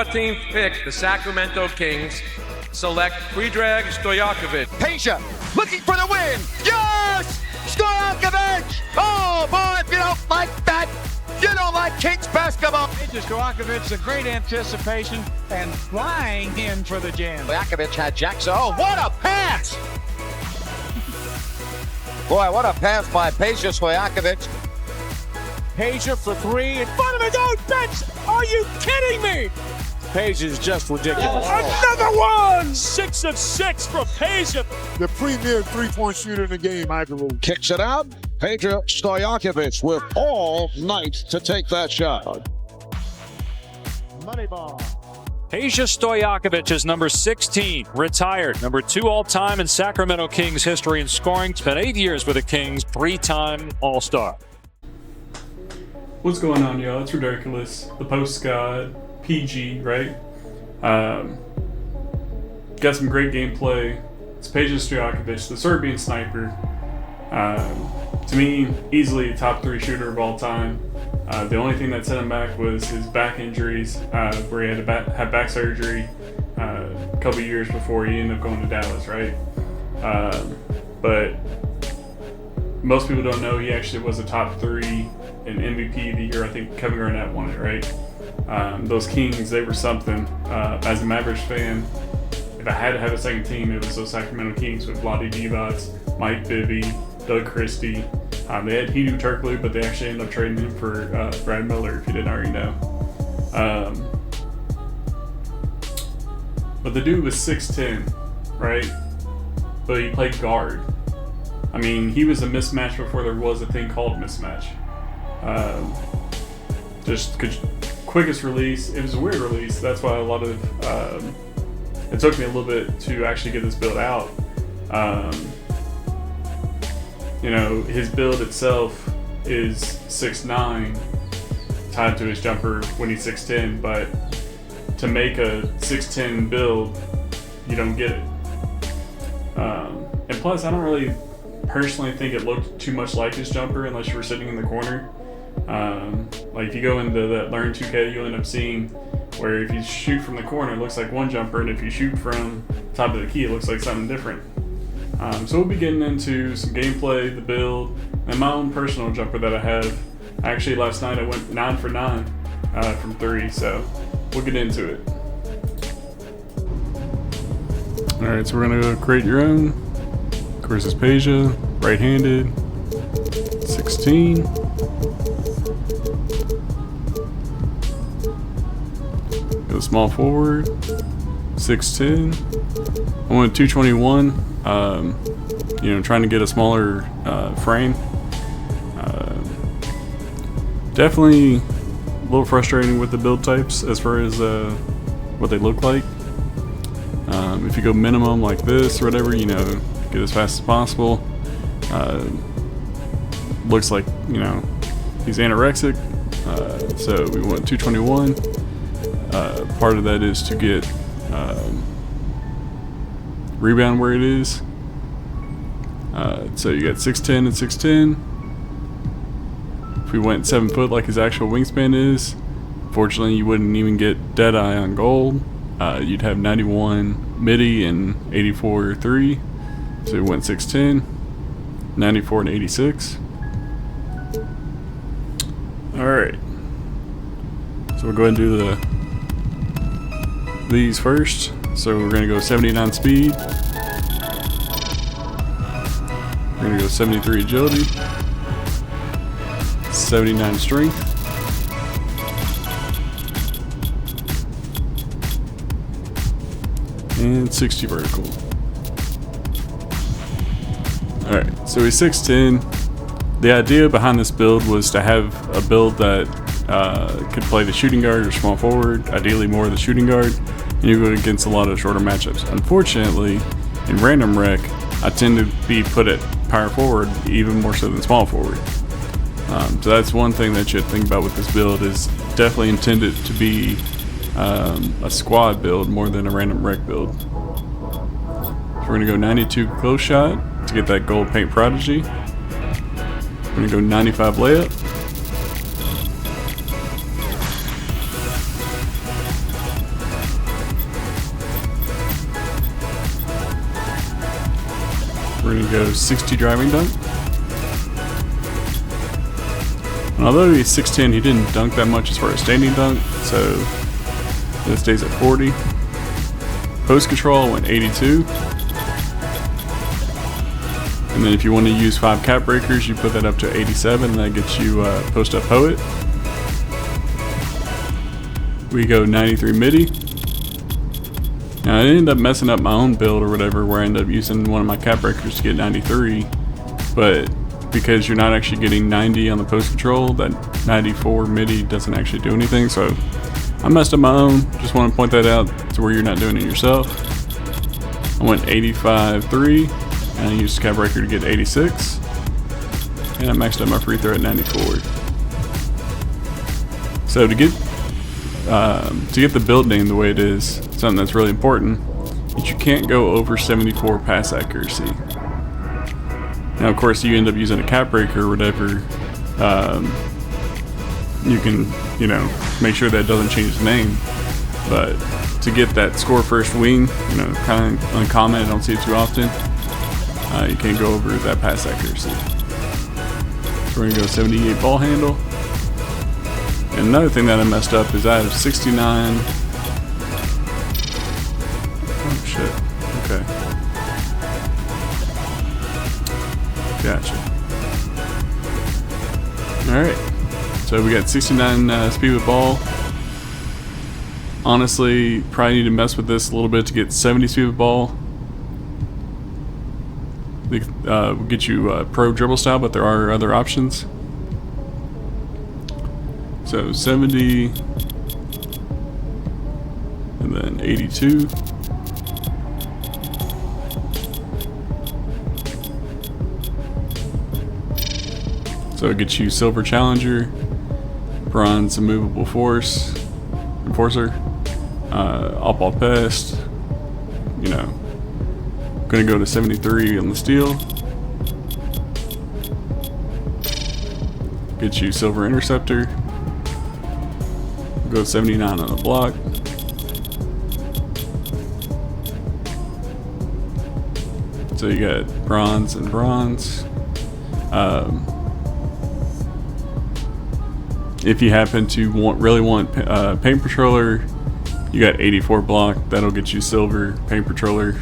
14th pick, the Sacramento Kings select Predrag Stojakovic. PEJA looking for the win. Yes! Stojakovic! Oh, boy, if you don't like that, you don't like Kings basketball. PEJA Stojakovic, a great anticipation and flying in for the jam. Stojakovic had Jackson. Oh, what a pass! Boy, what a pass by PEJA Stojakovic. PEJA for three in front of his own bench. Are you kidding me? PEJA is just ridiculous. Another one! 6 of 6 for PEJA. The premier three-point shooter in the game, I believe. Kicks it out. PEJA Stojakovic with all night to take that shot. Moneyball. PEJA Stojakovic is number 16, retired, number 2 all-time in Sacramento Kings history in scoring. Spent 8 years with the Kings, 3-time All-Star. What's going on, y'all? It's Ridiculous, the Post God, PG, right? Got some great gameplay. It's PEJA Stojakovic, the Serbian sniper. To me, easily a top 3 shooter of all time. The only thing that set him back was his back injuries, where he had to have back surgery a couple years before he ended up going to Dallas, right? But most people don't know he actually was a top 3 in MVP of the year. I think Kevin Garnett won it, right? Those Kings, they were something. As a Mavericks fan, if I had to have a second team, it was those Sacramento Kings with Vlade Divac, Mike Bibby, Doug Christie. They had Hedo Turkoglu, but they actually ended up trading him for Brad Miller, if you didn't already know. But the dude was 6'10", right? But he played guard. I mean, he was a mismatch before there was a thing called mismatch. Just quickest release. It was a weird release. That's why a lot of it took me a little bit to actually get this build out. You know, his build itself is 6'9", tied to his jumper when he's 6'10", but to make a 6'10" build, you don't get it. And plus, I don't really personally think it looked too much like his jumper unless you were sitting in the corner. Like if you go into that Learn 2K, you'll end up seeing where if you shoot from the corner, it looks like one jumper, and if you shoot from top of the key, it looks like something different. So we'll be getting into some gameplay, the build, and my own personal jumper that I have. Actually, last night I went 9 for 9 from 3, so we'll get into it. Alright, so we're going to go create your own. Of course, it's PEJA, right-handed, 16. Go small forward, 6'10". I went 221. You know, trying to get a smaller frame. Definitely a little frustrating with the build types as far as what they look like. If you go minimum like this or whatever, you know, get as fast as possible. Looks like, you know, he's anorexic. So we went 221. Part of that is to get rebound where it is. So you got 6'10" and 6'10". If we went 7 foot like his actual wingspan is, fortunately you wouldn't even get Deadeye on gold. You'd have 91 midi and 84 3. So we went 6'10", 94 and 86. Alright. So we'll go ahead and do these first. So we're going to go 79 speed. We're going to go 73 agility. 79 strength. And 60 vertical. Alright, so he's 6'10". The idea behind this build was to have a build that could play the shooting guard or small forward, ideally more of the shooting guard, and you go against a lot of shorter matchups. Unfortunately, in random rec, I tend to be put at power forward even more so than small forward. So that's one thing that you have to think about with this build, is definitely intended to be a squad build more than a random rec build. So we're going to go 92 close shot to get that gold paint prodigy. We're going to go 95 layup. we're going to go 60 driving dunk. And although he's 6'10", he didn't dunk that much as far as standing dunk, so this stays at 40. Post control went 82. And then if you want to use 5 cap breakers, you put that up to 87, and that gets you post up poet. We go 93 midi. Now I ended up messing up my own build or whatever, where I ended up using one of my cap breakers to get 93, but because you're not actually getting 90 on the post control, that 94 midi doesn't actually do anything. So I messed up my own. Just want to point that out to where you're not doing it yourself. I went 85-3, and I used cap breaker to get 86, and I maxed out my free throw at 94. So to get the build name the way it is, something that's really important, is you can't go over 74 pass accuracy. Now, of course, you end up using a cap breaker or whatever, you can, make sure that doesn't change the name. But to get that score first wing, kind of uncommon, I don't see it too often, you can't go over that pass accuracy. So we're going to go 78 ball handle. And another thing that I messed up is I have 69. Oh shit. Okay. Gotcha. Alright. So we got 69 speed with ball. Honestly, probably need to mess with this a little bit to get 70 speed with ball. We'll get you pro dribble style, but there are other options. So 70, and then 82. So it gets you silver challenger, bronze immovable enforcer, all pest. Gonna go to 73 on the steel. Get you silver interceptor. Go 79 on the block. So you got bronze and bronze. If you happen to really want paint patroller, you got 84 block. That'll get you silver paint patroller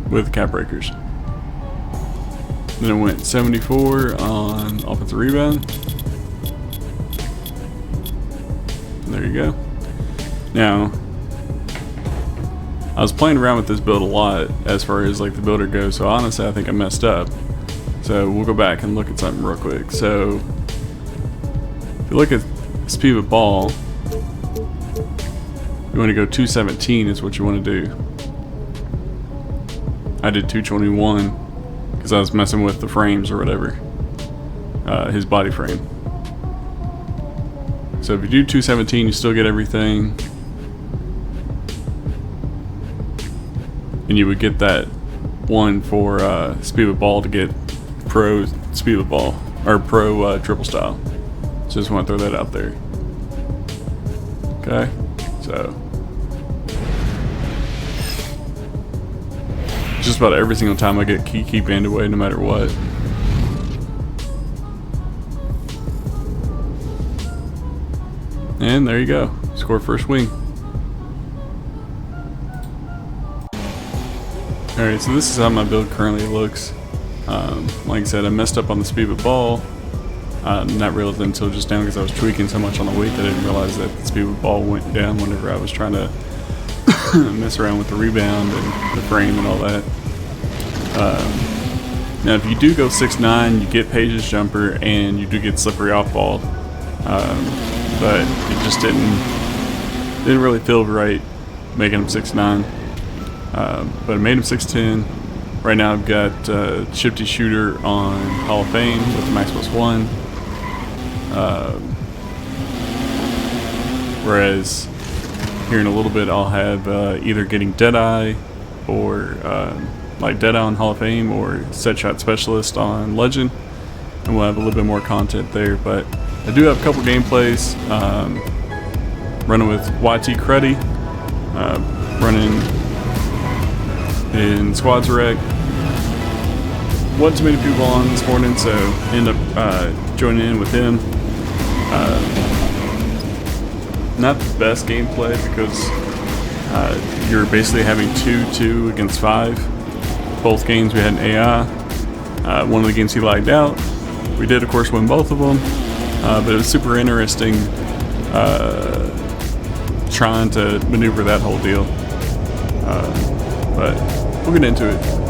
with cap breakers. Then it went 74 on offensive rebound. There you go. Now, I was playing around with this build a lot as far as like the builder goes, so honestly I think I messed up. So we'll go back and look at something real quick. So if you look at speed with ball, you want to go 217 is what you want to do. I did 221 because I was messing with the frames or whatever, his body frame. So if you do 217, you still get everything. And you would get that one for speed with ball to get pro speed with ball, or pro triple style. So just want to throw that out there. Okay, so just about every single time I get key banned away, no matter what. And there you go. Score first wing. Alright, so this is how my build currently looks. Like I said, I messed up on the speed with ball. Not realizing until just now because I was tweaking so much on the weight that I didn't realize that the speed with ball went down whenever I was trying to mess around with the rebound and the frame and all that. Now if you do go 6'9", you get PEJA's jumper and you do get slippery off ball. But it just didn't really feel right making him 6'9". But I made him 6'10". Right now I've got shifty shooter on Hall of Fame with the max +1. Whereas here in a little bit I'll have either getting Deadeye or like Deadeye on Hall of Fame or set shot specialist on Legend, and we'll have a little bit more content there. But I do have a couple gameplays running with YT Cruddy, running in Squads Rec, wasn't too many people on this morning, so ended up joining in with him. Not the best gameplay because you're basically having 2-2 against 5. Both games we had an AI. One of the games he lagged out. We did, of course, win both of them, but it was super interesting trying to maneuver that whole deal. But we'll get into it.